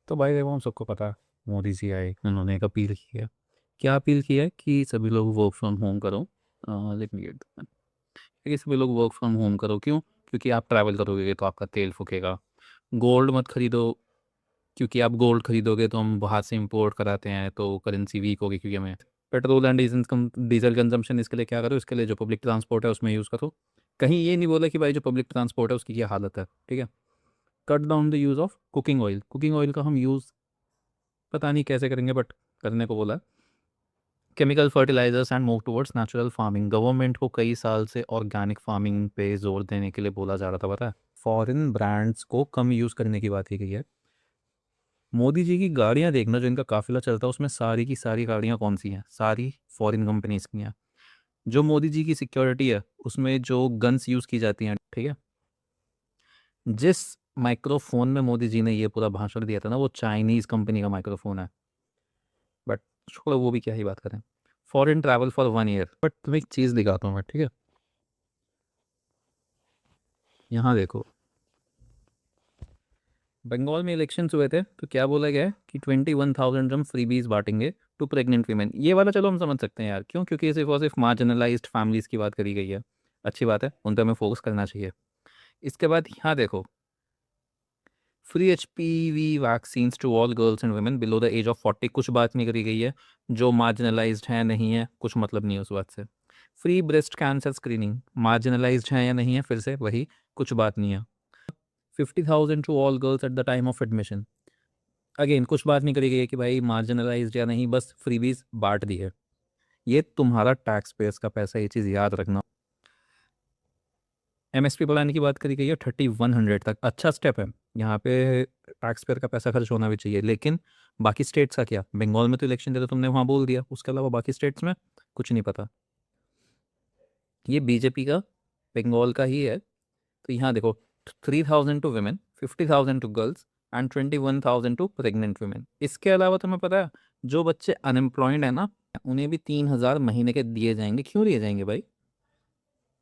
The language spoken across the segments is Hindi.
तो भाई देखो हम सबको पता है, मोदी जी आए, उन्होंने एक अपील की है। क्या अपील की है कि सभी लोग वर्क फ्रॉम होम करो। लेट मी गेट, कि सभी लोग वर्क फ्रॉम होम करो। क्यों? क्योंकि आप ट्रैवल करोगे तो आपका तेल फूकेगा। गोल्ड मत खरीदो, क्योंकि आप गोल्ड खरीदोगे तो हम बाहर से इंपोर्ट कराते हैं तो करेंसी वीक होगी, क्योंकि हमें पेट्रोल एंड डीजल कंजम्पशन, इसके लिए क्या करो, इसके लिए जो पब्लिक ट्रांसपोर्ट है उसमें यूज़ करो। कहीं ये नहीं बोला कि भाई जो पब्लिक ट्रांसपोर्ट है उसकी क्या हालत है, ठीक है। Cut down the use of cooking oil. Cooking oil का हम यूज़ पता नहीं कैसे करेंगे, बट करने को बोला। Chemical fertilisers and move towards natural farming. Government को कई साल से ऑर्गेनिक फार्मिंग पे जोर देने के लिए बोला जा रहा था, पता है। फॉरेन ब्रांड्स को कम यूज़ करने की बात की गई है। मोदी जी की गाड़ियां देखना, जो इनका काफिला चलता है उसमें सारी की सारी गाड़ियां कौन सी हैं? सारी फॉरेन कंपनीज की हैं। जो मोदी जी की सिक्योरिटी है उसमें जो गन्स यूज़ की जाती हैं, ठीक है। जिस माइक्रोफोन में मोदी जी ने ये पूरा भाषण दिया था ना, वो चाइनीज़ कंपनी का माइक्रोफोन है। बट छोड़ो, वो भी क्या ही बात करें। Foreign travel for 1 year. But तुम्हें एक चीज़ दिखाता हूँ मैं, ठीक है। यहाँ देखो, बंगाल में इलेक्शंस हुए थे तो क्या बोला गया है कि 21,000 हम फ्रीबीज बांटेंगे टू प्रेग्नेंट वीमेन। ये वाला चलो हम समझ सकते हैं यार, क्यों? क्योंकि ये सिर्फ और सिर्फ मार्जिनलाइज्ड फैमिलीज की बात करी गई है। अच्छी बात है, उन पर हमें फोकस करना चाहिए। इसके बाद यहाँ देखो, free HPV vaccines to all girls and women below the age of 40। कुछ बात नहीं करी गई है। जो मार्जिनलाइज्ड है नहीं है, कुछ मतलब नहीं है उस बात से। Free breast cancer screening, marginalised है या नहीं है, फिर से वही, कुछ बात नहीं है। 50,000 to all girls at the time of admission. Again कुछ बात नहीं करी गई है कि भाई मार्जिनलाइज्ड या नहीं, बस फ्रीबीज बांट दी है। ये तुम्हारा टैक्स पेयर्स का पैसा, ये चीज़ याद रखना। MSP बढ़ाने की बात करी गई है 3100 तक, अच्छा स्टेप है। यहाँ पे टैक्स पेयर का पैसा खर्च होना भी चाहिए, लेकिन बाकी स्टेट्स का क्या? बंगाल में तो इलेक्शन थे तो तुमने वहाँ बोल दिया, उसके अलावा बाकी स्टेट्स में कुछ नहीं पता। ये बीजेपी का बंगाल का ही है। तो यहाँ देखो, 3,000 to women, 50,000 to girls and 21,000 to pregnant women. इसके अलावा तुम्हें पता है, जो बच्चे अनएम्प्लॉयड है ना, उन्हें भी 3,000 महीने के दिए जाएंगे। क्यों दिए जाएंगे भाई?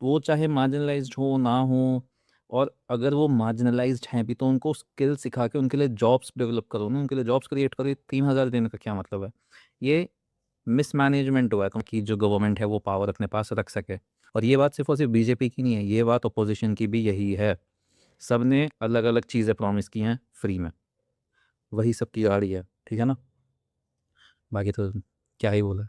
वो चाहे मार्जिनलाइज्ड हो ना हो, और अगर वो मार्जिनलाइज्ड हैं भी तो उनको स्किल सिखा के उनके लिए जॉब्स डेवलप करो ना, उनके लिए जॉब्स क्रिएट करो। 3,000 देने का क्या मतलब है? ये मिसमैनेजमेंट हुआ है कि जो गवर्नमेंट है वो पावर अपने पास रख सके। और ये बात सिर्फ और सिर्फ बीजेपी की नहीं है, ये बात अपोजिशन की भी यही है। सब ने अलग अलग चीज़ें प्रॉमिस की हैं फ्री में, वही सब की आ रही है, ठीक है ना। बाकी तो क्या ही बोला।